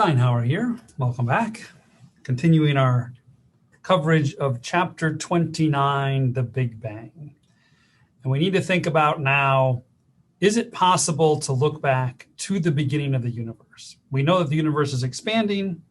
Steinhauer here. Welcome back. Continuing our coverage of Chapter 29, The Big Bang. And we need to think about now, is it possible to look back to the beginning of the universe? We know that the universe is expanding.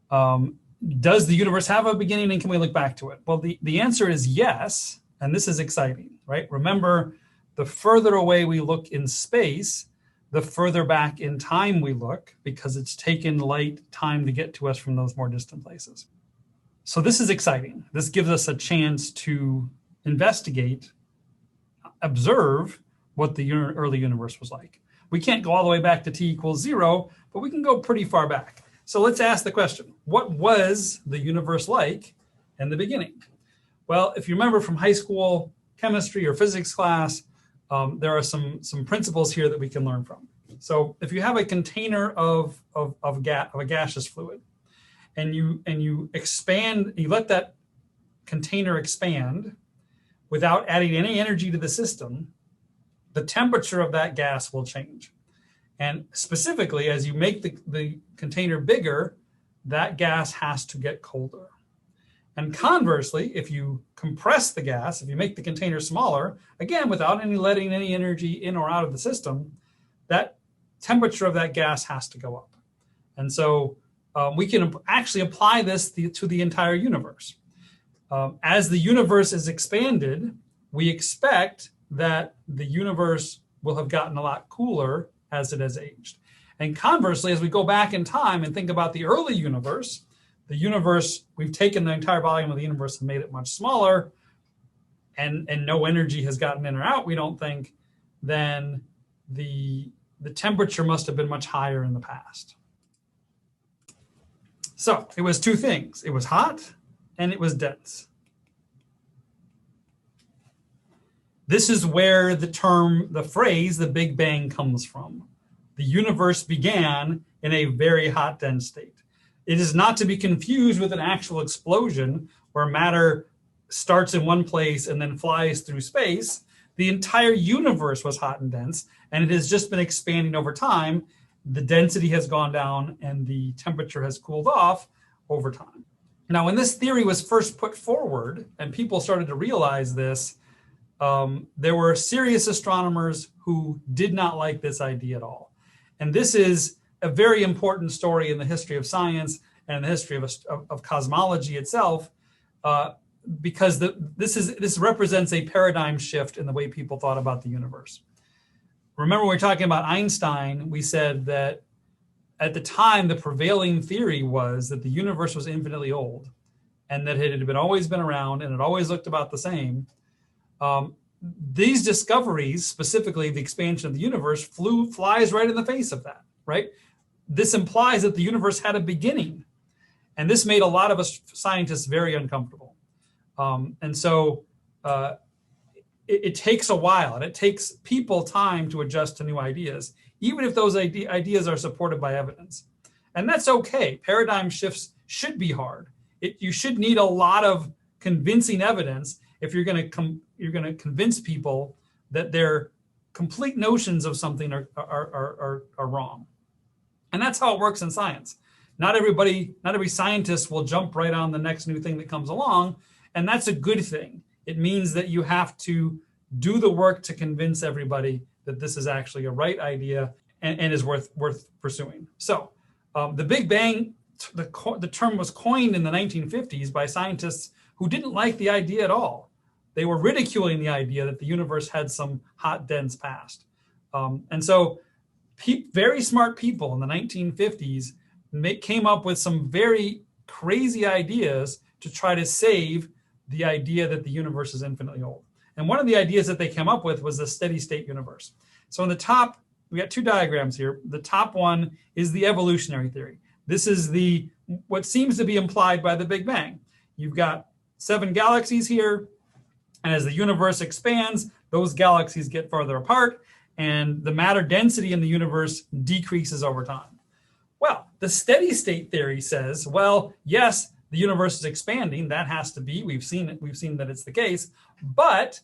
Does the universe have a beginning, and can we look back to it? Well, the answer is yes, and this is exciting, right? Remember, the further away we look in space, the further back in time we look, because it's taken light time to get to us from those more distant places. So this is exciting. This gives us a chance to investigate, observe what the early universe was like. We can't go all the way back to t=0, but we can go pretty far back. So let's ask the question, what was the universe like in the beginning? Well, if you remember from high school chemistry or physics class, there are some principles here that we can learn from. So if you have a container of a gaseous fluid, and you expand, you let that container expand without adding any energy to the system, the temperature of that gas will change. And specifically, as you make the container bigger, that gas has to get colder. And conversely, if you compress the gas, if you make the container smaller, again, without letting any energy in or out of the system, that temperature of that gas has to go up. And so we can actually apply this to the entire universe. As the universe is expanded, we expect that the universe will have gotten a lot cooler as it has aged. And conversely, as we go back in time and think about the early universe, we've taken the entire volume of the universe and made it much smaller, and no energy has gotten in or out, we don't think, then the temperature must have been much higher in the past. So it was two things. It was hot and it was dense. This is where the phrase, the Big Bang, comes from. The universe began in a very hot, dense state. It is not to be confused with an actual explosion where matter starts in one place and then flies through space. The entire universe was hot and dense, and it has just been expanding over time. The density has gone down and the temperature has cooled off over time. Now, when this theory was first put forward and people started to realize this, there were serious astronomers who did not like this idea at all. And this is a very important story in the history of science and in the history of cosmology itself, because this represents a paradigm shift in the way people thought about the universe. Remember, when we were talking about Einstein, we said that at the time, the prevailing theory was that the universe was infinitely old and that it had always been around and it always looked about the same. These discoveries, specifically the expansion of the universe, flies right in the face of that, right? This implies that the universe had a beginning. And this made a lot of us scientists very uncomfortable. And so it takes a while, and it takes people time to adjust to new ideas, even if those ideas are supported by evidence. And that's okay. Paradigm shifts should be hard. You should need a lot of convincing evidence if you're going to convince people that their complete notions of something are wrong. And that's how it works in science. Not every scientist will jump right on the next new thing that comes along, and that's a good thing. It means that you have to do the work to convince everybody that this is actually a right idea and is worth pursuing. So the Big Bang, the term was coined in the 1950s by scientists who didn't like the idea at all. They were ridiculing the idea that the universe had some hot, dense past. And so very smart people in the 1950s came up with some very crazy ideas to try to save the idea that the universe is infinitely old. And one of the ideas that they came up with was the steady state universe. So in the top, we got two diagrams here. The top one is the evolutionary theory. This is what seems to be implied by the Big Bang. You've got 7 galaxies here, and as the universe expands, those galaxies get farther apart, and the matter density in the universe decreases over time. Well, the steady state theory says, well, yes, the universe is expanding. That has to be. We've seen it. We've seen that it's the case. But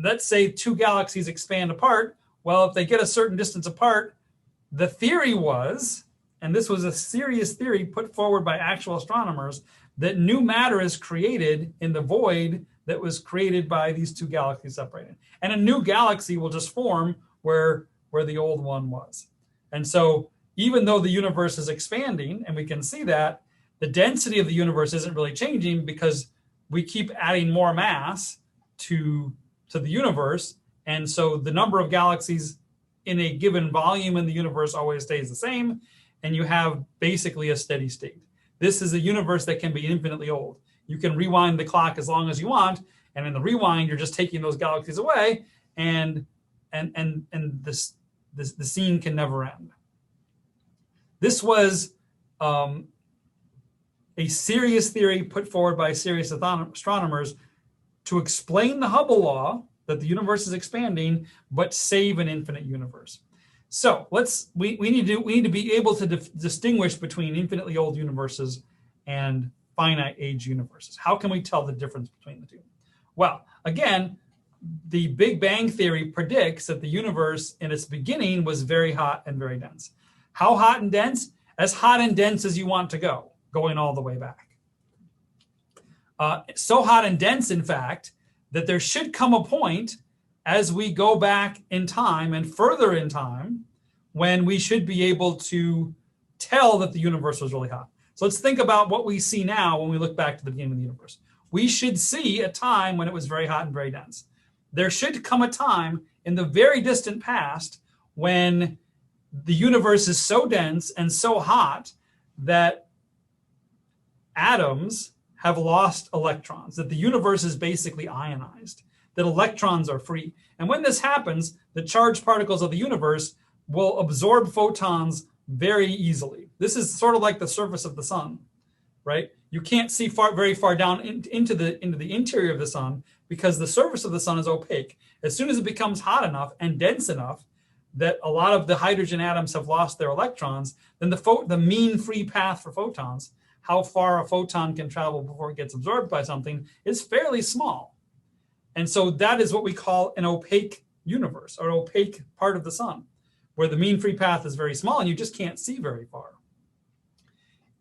let's say 2 galaxies expand apart. Well, if they get a certain distance apart, the theory was, and this was a serious theory put forward by actual astronomers, that new matter is created in the void that was created by these two galaxies separating. And a new galaxy will just form where the old one was. And so even though the universe is expanding, and we can see that, the density of the universe isn't really changing because we keep adding more mass to the universe. And so the number of galaxies in a given volume in the universe always stays the same, and you have basically a steady state. This is a universe that can be infinitely old. You can rewind the clock as long as you want, and in the rewind, you're just taking those galaxies away, and the scene can never end. This was a serious theory put forward by serious astronomers to explain the Hubble law, that the universe is expanding, but save an infinite universe. So we need to be able to distinguish between infinitely old universes and finite age universes. How can we tell the difference between the two? Well, again, the Big Bang Theory predicts that the universe in its beginning was very hot and very dense. How hot and dense? As hot and dense as you want to go, going all the way back. So hot and dense, in fact, that there should come a point as we go back in time and further in time when we should be able to tell that the universe was really hot. So let's think about what we see now when we look back to the beginning of the universe. We should see a time when it was very hot and very dense. There should come a time in the very distant past when the universe is so dense and so hot that atoms have lost electrons, that the universe is basically ionized, that electrons are free. And when this happens, the charged particles of the universe will absorb photons very easily. This is sort of like the surface of the sun, right? You can't see very far down into the interior of the sun because the surface of the sun is opaque. As soon as it becomes hot enough and dense enough that a lot of the hydrogen atoms have lost their electrons, then the mean free path for photons, how far a photon can travel before it gets absorbed by something, is fairly small. And so that is what we call an opaque universe, or opaque part of the sun, where the mean free path is very small and you just can't see very far.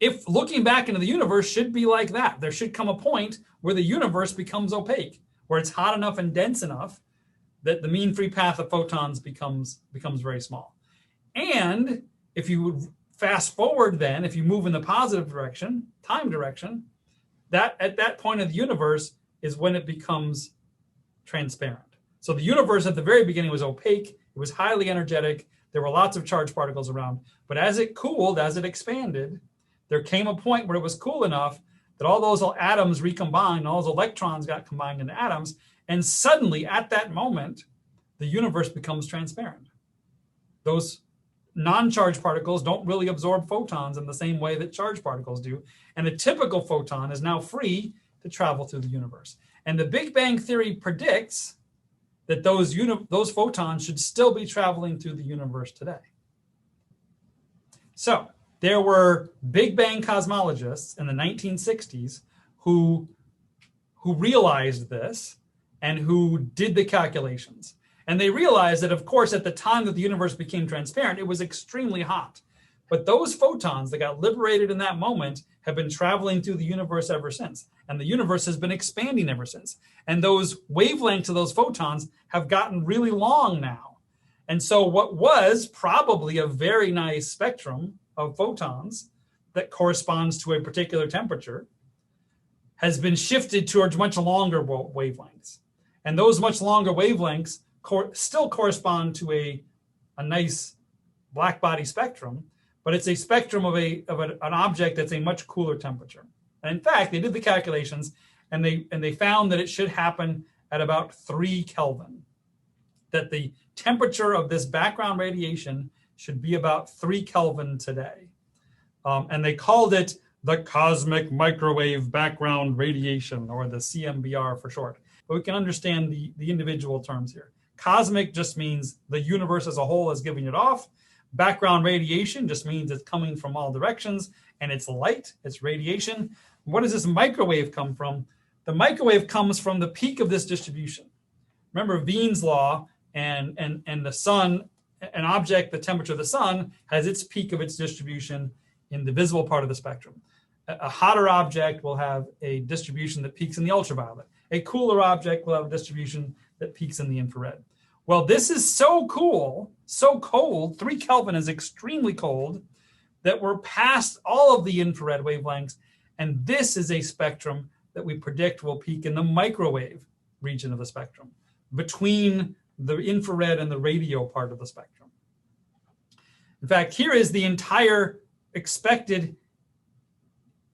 If looking back into the universe should be like that, there should come a point where the universe becomes opaque, where it's hot enough and dense enough that the mean free path of photons becomes very small. And if you would fast forward then, if you move in the positive direction, time direction, that at that point of the universe is when it becomes transparent. So the universe at the very beginning was opaque, it was highly energetic, there were lots of charged particles around, but as it cooled, as it expanded, there came a point where it was cool enough that all those atoms recombined, all those electrons got combined into atoms, and suddenly at that moment, the universe becomes transparent. Those non-charged particles don't really absorb photons in the same way that charged particles do, and a typical photon is now free to travel through the universe. And the Big Bang Theory predicts that those photons should still be traveling through the universe today. So there were Big Bang cosmologists in the 1960s who realized this and who did the calculations. And they realized that, of course, at the time that the universe became transparent, it was extremely hot. But those photons that got liberated in that moment have been traveling through the universe ever since. And the universe has been expanding ever since. And those wavelengths of those photons have gotten really long now. And so what was probably a very nice spectrum of photons that corresponds to a particular temperature has been shifted towards much longer wavelengths. And those much longer wavelengths still correspond to a nice black body spectrum, but it's a spectrum of an object that's a much cooler temperature. And in fact, they did the calculations and they found that it should happen at about 3 Kelvin, that the temperature of this background radiation should be about 3 Kelvin today. And they called it the cosmic microwave background radiation, or the CMBR for short. But we can understand the individual terms here. Cosmic just means the universe as a whole is giving it off. Background radiation just means it's coming from all directions, and it's light, it's radiation. What does this microwave come from? The microwave comes from the peak of this distribution. Remember Wien's law and the sun an object, the temperature of the sun, has its peak of its distribution in the visible part of the spectrum. A hotter object will have a distribution that peaks in the ultraviolet. A cooler object will have a distribution that peaks in the infrared. Well, this is so cool, so cold, 3 Kelvin is extremely cold, that we're past all of the infrared wavelengths, and this is a spectrum that we predict will peak in the microwave region of the spectrum, between the infrared and the radio part of the spectrum. In fact, here is the entire expected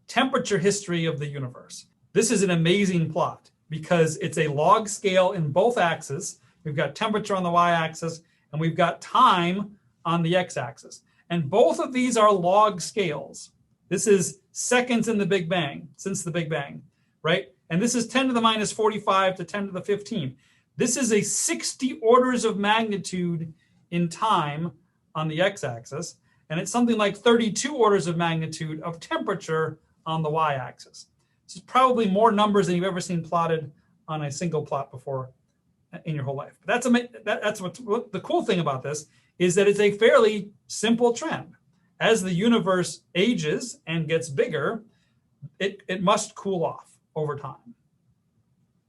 temperature history of the universe. This is an amazing plot because it's a log scale in both axes. We've got temperature on the y-axis and we've got time on the x-axis. And both of these are log scales. This is seconds in the Big Bang, since the Big Bang, right? And this is 10 to the minus 45 to 10 to the 15. This is a 60 orders of magnitude in time on the x-axis, and it's something like 32 orders of magnitude of temperature on the y-axis. This is probably more numbers than you've ever seen plotted on a single plot before in your whole life. But that's what the cool thing about this is that it's a fairly simple trend. As the universe ages and gets bigger, it must cool off over time.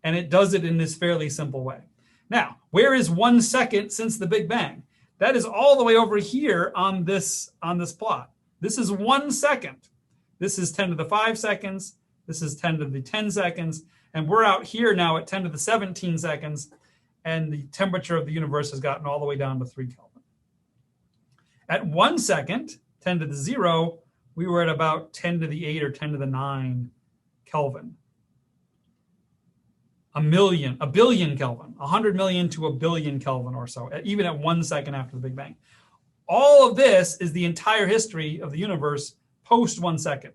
And it does it in this fairly simple way. Now, where is 1 second since the Big Bang? That is all the way over here on this plot. This is 1 second. This is 10 to the 5 seconds. This is 10 to the 10 seconds. And we're out here now at 10 to the 17 seconds. And the temperature of the universe has gotten all the way down to 3 Kelvin. At 1 second, 10 to the 0, we were at about 10 to the 8 or 10 to the 9 Kelvin. A billion Kelvin, 100 million to a billion Kelvin or so, even at 1 second after the Big Bang. All of this is the entire history of the universe post 1 second.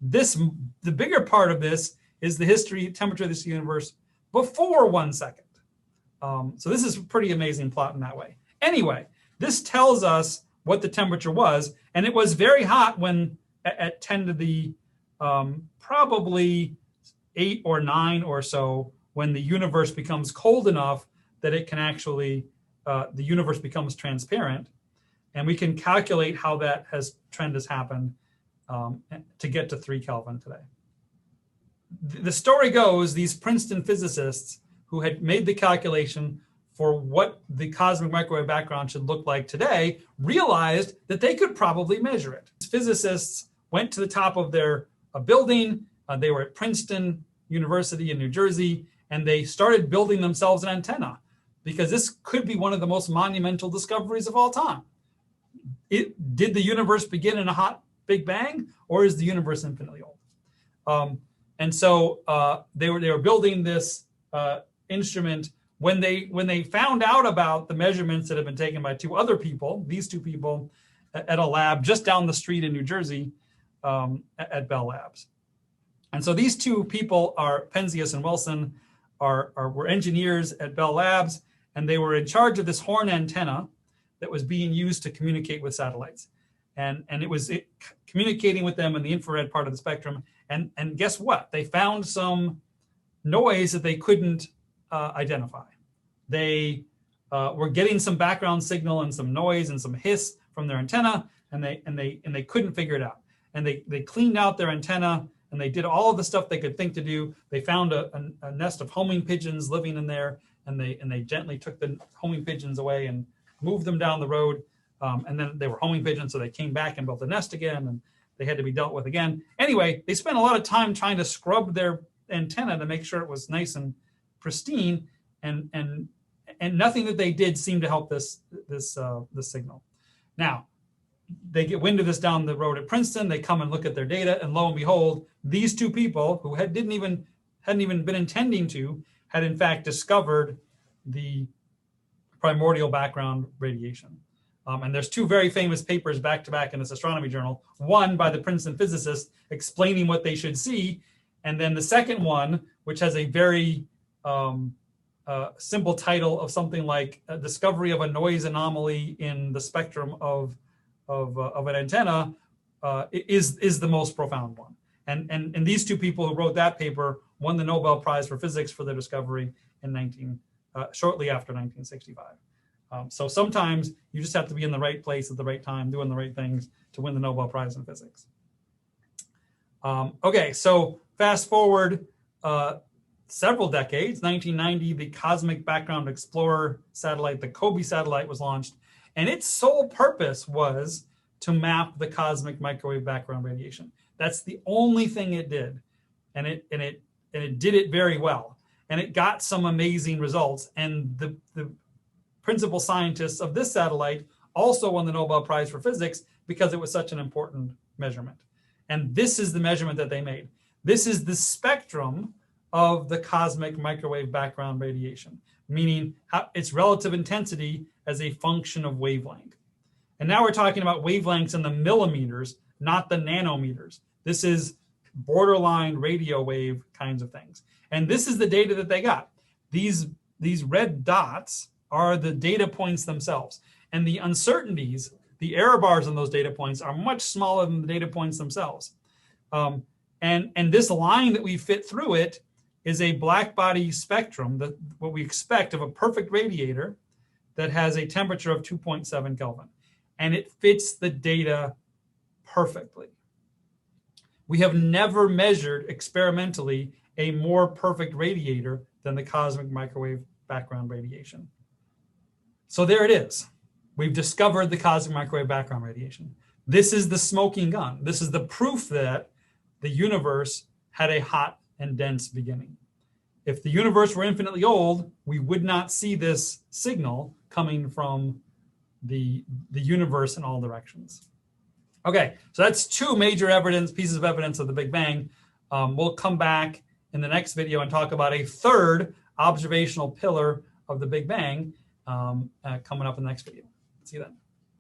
The bigger part of this is the history, temperature of this universe before 1 second. So this is a pretty amazing plot in that way. Anyway, this tells us what the temperature was, and it was very hot when at 10 to the probably 8 or 9 or so, when the universe becomes cold enough that it can actually, the universe becomes transparent, and we can calculate how that trend has happened to get to 3 Kelvin today. The story goes, these Princeton physicists who had made the calculation for what the cosmic microwave background should look like today realized that they could probably measure it. Physicists went to the top of their building. They were at Princeton University in New Jersey, and they started building themselves an antenna because this could be one of the most monumental discoveries of all time. Did the universe begin in a hot Big Bang, or is the universe infinitely old? And so they were building this instrument. When they found out about the measurements that had been taken by these two people at a lab just down the street in New Jersey at Bell Labs. And so these two people are Penzias and Wilson, were engineers at Bell Labs, and they were in charge of this horn antenna that was being used to communicate with satellites. And it was communicating with them in the infrared part of the spectrum. And guess what? They found some noise that they couldn't identify. They were getting some background signal and some noise and some hiss from their antenna, and they couldn't figure it out. And they cleaned out their antenna, and they did all of the stuff they could think to do. They found a nest of homing pigeons living in there, and they gently took the homing pigeons away and moved them down the road. And then they were homing pigeons, so they came back and built a nest again, and they had to be dealt with again. Anyway, they spent a lot of time trying to scrub their antenna to make sure it was nice and pristine, and nothing that they did seemed to help this signal. Now, they get wind of this down the road at Princeton. They come and look at their data, and lo and behold, these two people who hadn't even been intending to had in fact discovered the primordial background radiation. And there's two very famous papers back to back in this astronomy journal. One by the Princeton physicists explaining what they should see, and then the second one, which has a very simple title of something like a discovery of a noise anomaly in the spectrum of an antenna, is the most profound one. And these two people who wrote that paper won the Nobel Prize for Physics for their discovery in shortly after 1965. So sometimes you just have to be in the right place at the right time, doing the right things to win the Nobel Prize in Physics. Okay, so fast forward several decades, 1990, the Cosmic Background Explorer satellite, the COBE satellite, was launched, and its sole purpose was to map the cosmic microwave background radiation. That's the only thing it did, and it did it very well, and it got some amazing results. And the principal scientists of this satellite also won the Nobel Prize for Physics because it was such an important measurement. And this is the measurement that they made. This is the spectrum of the cosmic microwave background radiation, meaning its relative intensity as a function of wavelength. And now we're talking about wavelengths in the millimeters, not the nanometers. This is borderline radio wave kinds of things. And this is the data that they got. These red dots are the data points themselves. And the uncertainties, the error bars on those data points, are much smaller than the data points themselves. And this line that we fit through it is a black body spectrum, what we expect of a perfect radiator that has a temperature of 2.7 Kelvin. And it fits the data perfectly. We have never measured experimentally a more perfect radiator than the cosmic microwave background radiation. So there it is. We've discovered the cosmic microwave background radiation. This is the smoking gun. This is the proof that the universe had a hot and dense beginning. If the universe were infinitely old, we would not see this signal coming from the universe in all directions. Okay, so that's two major pieces of evidence of the Big Bang. We'll come back in the next video and talk about a third observational pillar of the Big Bang coming up in the next video. See you then.